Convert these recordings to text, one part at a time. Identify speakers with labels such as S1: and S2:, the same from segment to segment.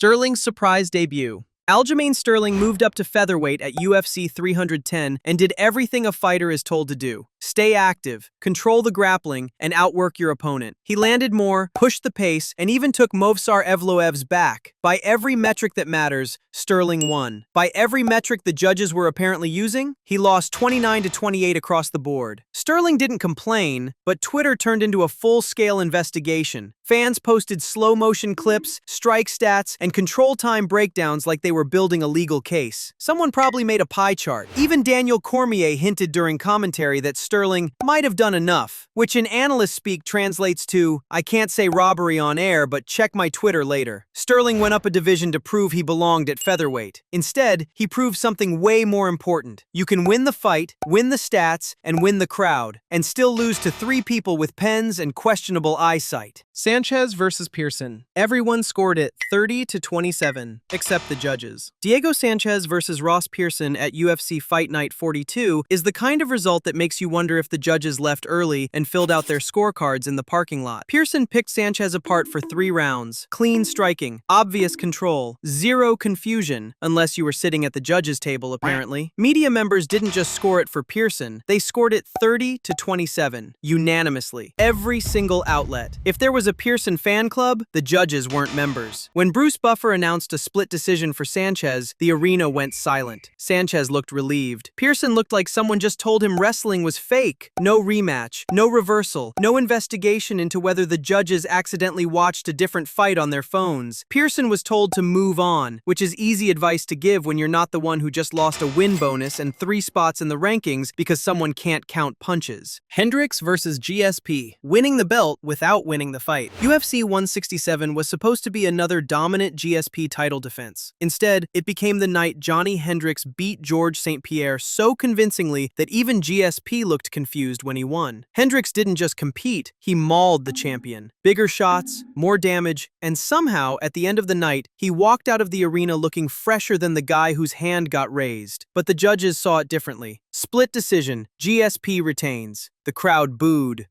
S1: Sterling's surprise debut. Aljamain Sterling moved up to featherweight at UFC 310 and did everything a fighter is told to do. Stay active, control the grappling, and outwork your opponent. He landed more, pushed the pace, and even took Movsar Evloev's back. By every metric that matters, Sterling won. By every metric the judges were apparently using, he lost 29-28 across the board. Sterling didn't complain, but Twitter turned into a full-scale investigation. Fans posted slow-motion clips, strike stats, and control time breakdowns like they were building a legal case. Someone probably made a pie chart. Even Daniel Cormier hinted during commentary that Sterling might have done enough, which in analyst speak translates to, I can't say robbery on air, but check my Twitter later. Sterling went up a division to prove he belonged at featherweight. Instead, he proved something way more important. You can win the fight, win the stats, and win the crowd, and still lose to 3 people with pens and questionable eyesight.
S2: Sanchez versus Pearson. Everyone scored it 30-27, except the judges.
S1: Diego Sanchez versus Ross Pearson at UFC Fight Night 42 is the kind of result that makes you wonder if the judges left early and filled out their scorecards in the parking lot. Pearson picked Sanchez apart for 3 rounds. Clean striking, obvious control, zero confusion, unless you were sitting at the judges' table apparently. Media members didn't just score it for Pearson, they scored it 30-27, unanimously. Every single outlet. If there was a Pearson fan club, the judges weren't members. When Bruce Buffer announced a split decision for Sanchez, the arena went silent. Sanchez looked relieved. Pearson looked like someone just told him wrestling was fake. No rematch, no reversal, no investigation into whether the judges accidentally watched a different fight on their phones. Pearson was told to move on, which is easy advice to give when you're not the one who just lost a win bonus and 3 spots in the rankings because someone can't count punches.
S2: Hendricks versus GSP.
S1: Winning the belt without winning the fight. UFC 167 was supposed to be another dominant GSP title defense. Instead, it became the night Johnny Hendricks beat George St. Pierre so convincingly that even GSP looked confused when he won. Hendricks didn't just compete, he mauled the champion. Bigger shots, more damage, and somehow, at the end of the night, he walked out of the arena looking fresher than the guy whose hand got raised. But the judges saw it differently. Split decision, GSP retains. The crowd booed.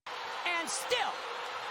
S3: And still,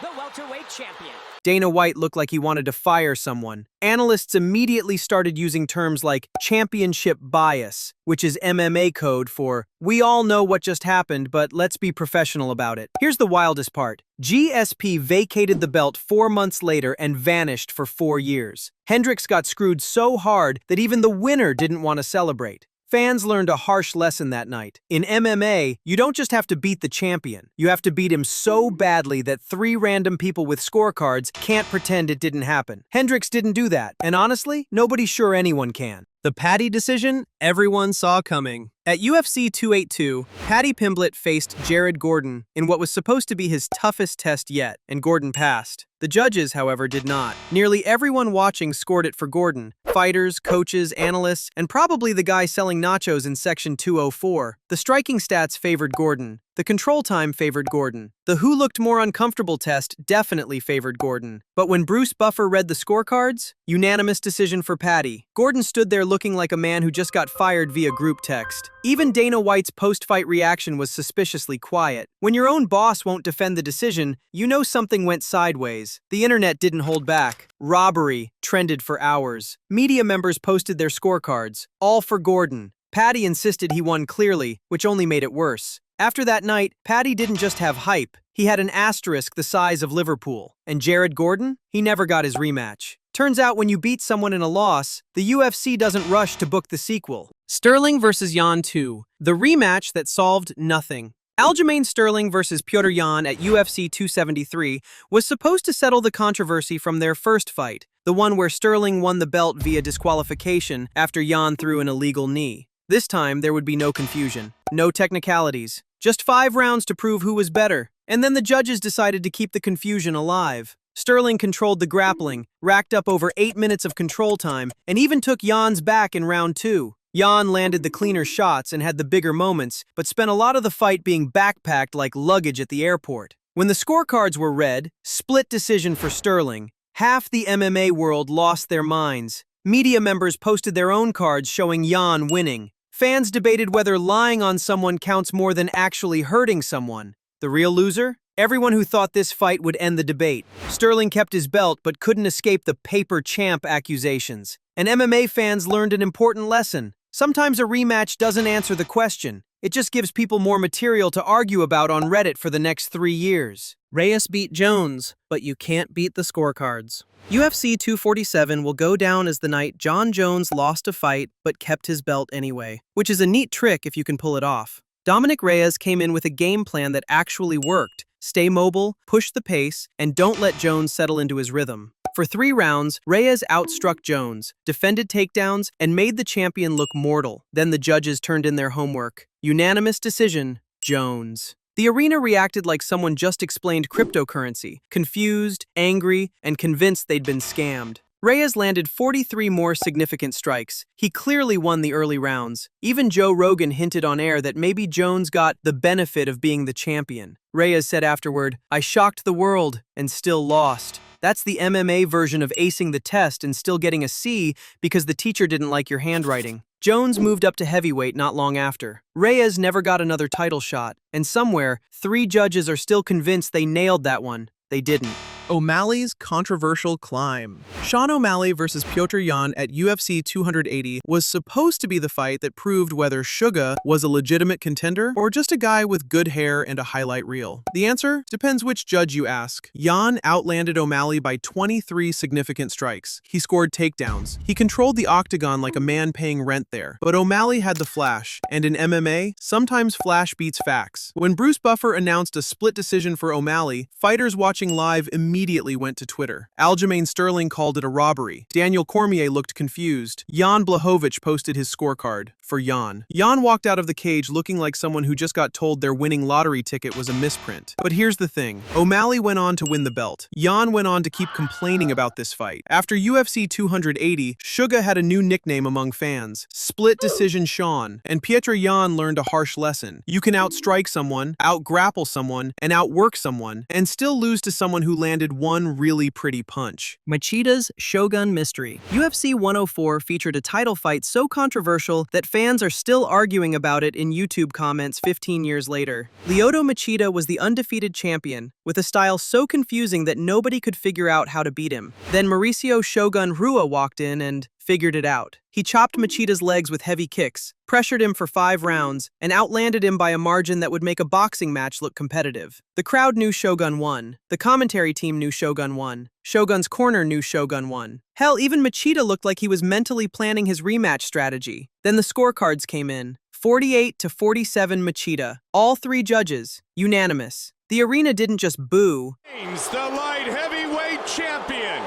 S3: the welterweight champion.
S1: Dana White looked like he wanted to fire someone. Analysts immediately started using terms like championship bias, which is MMA code for, we all know what just happened, but let's be professional about it. Here's the wildest part. GSP vacated the belt 4 months later and vanished for 4 years. Hendricks got screwed so hard that even the winner didn't want to celebrate. Fans learned a harsh lesson that night. In MMA, you don't just have to beat the champion. You have to beat him so badly that 3 random people with scorecards can't pretend it didn't happen. Hendricks didn't do that, and honestly, nobody's sure anyone can.
S2: The Paddy decision, everyone saw coming. At UFC 282, Paddy Pimblett faced Jared Gordon in what was supposed to be his toughest test yet, and Gordon passed. The judges, however, did not. Nearly everyone watching scored it for Gordon. Fighters, coaches, analysts, and probably the guy selling nachos in Section 204. The striking stats favored Gordon. The control time favored Gordon. The who looked more uncomfortable test definitely favored Gordon. But when Bruce Buffer read the scorecards, unanimous decision for Paddy. Gordon stood there looking like a man who just got fired via group text. Even Dana White's post-fight reaction was suspiciously quiet. When your own boss won't defend the decision, you know something went sideways. The internet didn't hold back. Robbery trended for hours. Media members posted their scorecards, all for Gordon. Paddy insisted he won clearly, which only made it worse. After that night, Paddy didn't just have hype, he had an asterisk the size of Liverpool. And Jared Gordon? He never got his rematch. Turns out when you beat someone in a loss, the UFC doesn't rush to book the sequel. Sterling versus Yan 2. The rematch that solved nothing.
S1: Aljamain Sterling versus Petr Yan at UFC 273 was supposed to settle the controversy from their first fight, the one where Sterling won the belt via disqualification after Yan threw an illegal knee. This time, there would be no confusion, no technicalities, just 5 rounds to prove who was better. And then the judges decided to keep the confusion alive. Sterling controlled the grappling, racked up over 8 minutes of control time, and even took Yan's back in round 2. Yan landed the cleaner shots and had the bigger moments, but spent a lot of the fight being backpacked like luggage at the airport. When the scorecards were read, split decision for Sterling, half the MMA world lost their minds. Media members posted their own cards showing Yan winning. Fans debated whether lying on someone counts more than actually hurting someone. The real loser? everyone who thought this fight would end the debate. Sterling kept his belt but couldn't escape the paper champ accusations. And MMA fans learned an important lesson. Sometimes a rematch doesn't answer the question. It just gives people more material to argue about on Reddit for the next 3 years.
S2: Reyes beat Jones, but you can't beat the scorecards. UFC 247 will go down as the night Jon Jones lost a fight but kept his belt anyway, which is a neat trick if you can pull it off. Dominic Reyes came in with a game plan that actually worked. Stay mobile, push the pace, and don't let Jones settle into his rhythm. For 3 rounds, Reyes outstruck Jones, defended takedowns, and made the champion look mortal. Then the judges turned in their homework. Unanimous decision, Jones. The arena reacted like someone just explained cryptocurrency, confused, angry, and convinced they'd been scammed. Reyes landed 43 more significant strikes. He clearly won the early rounds. Even Joe Rogan hinted on air that maybe Jones got the benefit of being the champion. Reyes said afterward, "I shocked the world and still lost." That's the MMA version of acing the test and still getting a C because the teacher didn't like your handwriting. Jones moved up to heavyweight not long after. Reyes never got another title shot, and somewhere, 3 judges are still convinced they nailed that one. They didn't. O'Malley's controversial climb. Sean O'Malley versus Petr Yan at UFC 280 was supposed to be the fight that proved whether Suga was a legitimate contender or just a guy with good hair and a highlight reel. The answer depends which judge you ask. Yan outlanded O'Malley by 23 significant strikes. He scored takedowns. He controlled the octagon like a man paying rent there. But O'Malley had the flash, and in MMA, sometimes flash beats facts. When Bruce Buffer announced a split decision for O'Malley, fighters watching live immediately went to Twitter. Aljamain Sterling called it a robbery. Daniel Cormier looked confused. Jan Blachowicz posted his scorecard for Jan. Jan walked out of the cage looking like someone who just got told their winning lottery ticket was a misprint. But here's the thing. O'Malley went on to win the belt. Jan went on to keep complaining about this fight. After UFC 280, Suga had a new nickname among fans, Split Decision Sean, and Petr Yan learned a harsh lesson. You can outstrike someone, outgrapple someone, and outwork someone, and still lose to someone who landed one really pretty punch.
S1: Machida's Shogun Mystery. UFC 104 featured a title fight so controversial that fans are still arguing about it in YouTube comments 15 years later. Lyoto Machida was the undefeated champion, with a style so confusing that nobody could figure out how to beat him. Then Mauricio Shogun Rua walked in and figured it out. He chopped Machida's legs with heavy kicks, pressured him for 5 rounds, and outlanded him by a margin that would make a boxing match look competitive. The crowd knew Shogun won. The commentary team knew Shogun won. Shogun's corner knew Shogun won. Hell, even Machida looked like he was mentally planning his rematch strategy. Then the scorecards came in. 48-47 Machida. All 3 judges. Unanimous. The arena didn't just boo.
S4: The light heavyweight champion.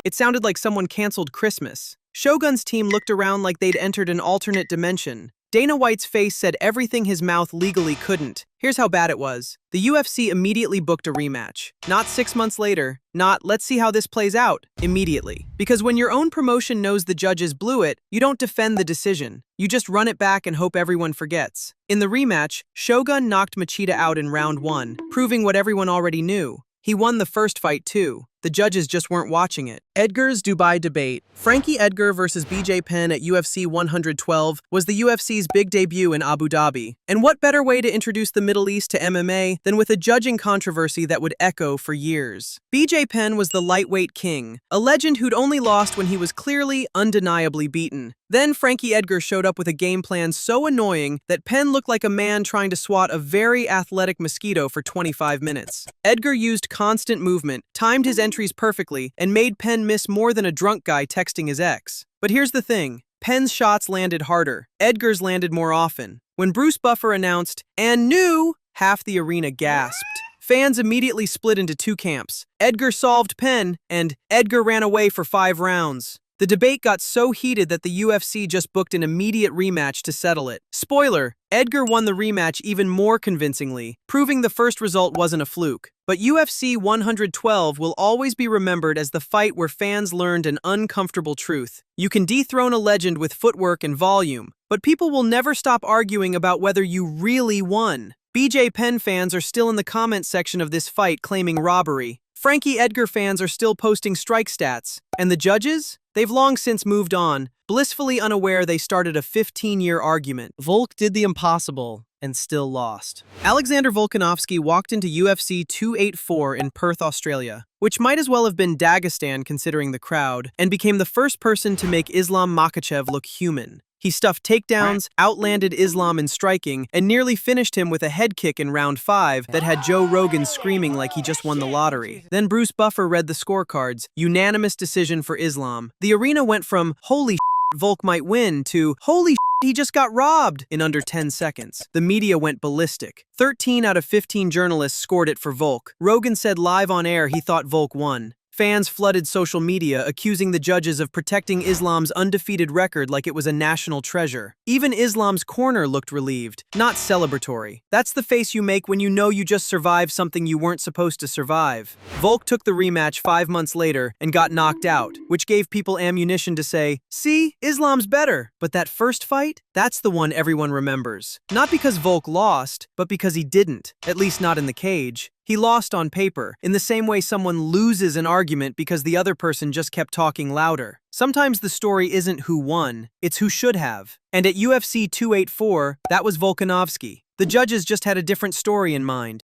S1: It sounded like someone canceled Christmas. Shogun's team looked around like they'd entered an alternate dimension. Dana White's face said everything his mouth legally couldn't. Here's how bad it was. The UFC immediately booked a rematch. Not 6 months later, not let's see how this plays out, immediately. Because when your own promotion knows the judges blew it, you don't defend the decision. You just run it back and hope everyone forgets. In the rematch, Shogun knocked Machida out in round 1, proving what everyone already knew. He won the first fight too. The judges just weren't watching it. Edgar's Dubai debate. Frankie Edgar versus BJ Penn at UFC 112 was the UFC's big debut in Abu Dhabi. And what better way to introduce the Middle East to MMA than with a judging controversy that would echo for years? BJ Penn was the lightweight king, a legend who'd only lost when he was clearly, undeniably beaten. Then Frankie Edgar showed up with a game plan so annoying that Penn looked like a man trying to swat a very athletic mosquito for 25 minutes. Edgar used constant movement, timed his entries perfectly, and made Penn miss more than a drunk guy texting his ex. But here's the thing. Penn's shots landed harder. Edgar's landed more often. When Bruce Buffer announced, "and new," half the arena gasped. Fans immediately split into 2 camps. Edgar solved Penn, and Edgar ran away for 5 rounds. The debate got so heated that the UFC just booked an immediate rematch to settle it. Spoiler, Edgar won the rematch even more convincingly, proving the first result wasn't a fluke. But UFC 112 will always be remembered as the fight where fans learned an uncomfortable truth. You can dethrone a legend with footwork and volume, but people will never stop arguing about whether you really won. BJ Penn fans are still in the comment section of this fight claiming robbery. Frankie Edgar fans are still posting strike stats. And the judges? They've long since moved on, blissfully unaware they started a 15-year argument.
S2: Volk did the impossible
S1: and still lost. Alexander Volkanovski walked into UFC 284 in Perth, Australia, which might as well have been Dagestan considering the crowd, and became the first person to make Islam Makhachev look human. He stuffed takedowns, outlanded Islam in striking, and nearly finished him with a head kick in round 5 that had Joe Rogan screaming like he just won the lottery. Then Bruce Buffer read the scorecards, unanimous decision for Islam. The arena went from, holy shit, Volk might win, to, holy shit, he just got robbed, in under 10 seconds. The media went ballistic. 13 out of 15 journalists scored it for Volk. Rogan said live on air he thought Volk won. Fans flooded social media, accusing the judges of protecting Islam's undefeated record like it was a national treasure. Even Islam's corner looked relieved, not celebratory. That's the face you make when you know you just survived something you weren't supposed to survive. Volk took the rematch 5 months later and got knocked out, which gave people ammunition to say, see, Islam's better. But that first fight? That's the one everyone remembers. Not because Volk lost, but because he didn't, at least not in the cage. He lost on paper, in the same way someone loses an argument because the other person just kept talking louder. Sometimes the story isn't who won, it's who should have. And at UFC 284, that was Volkanovski. The judges just had a different story in mind.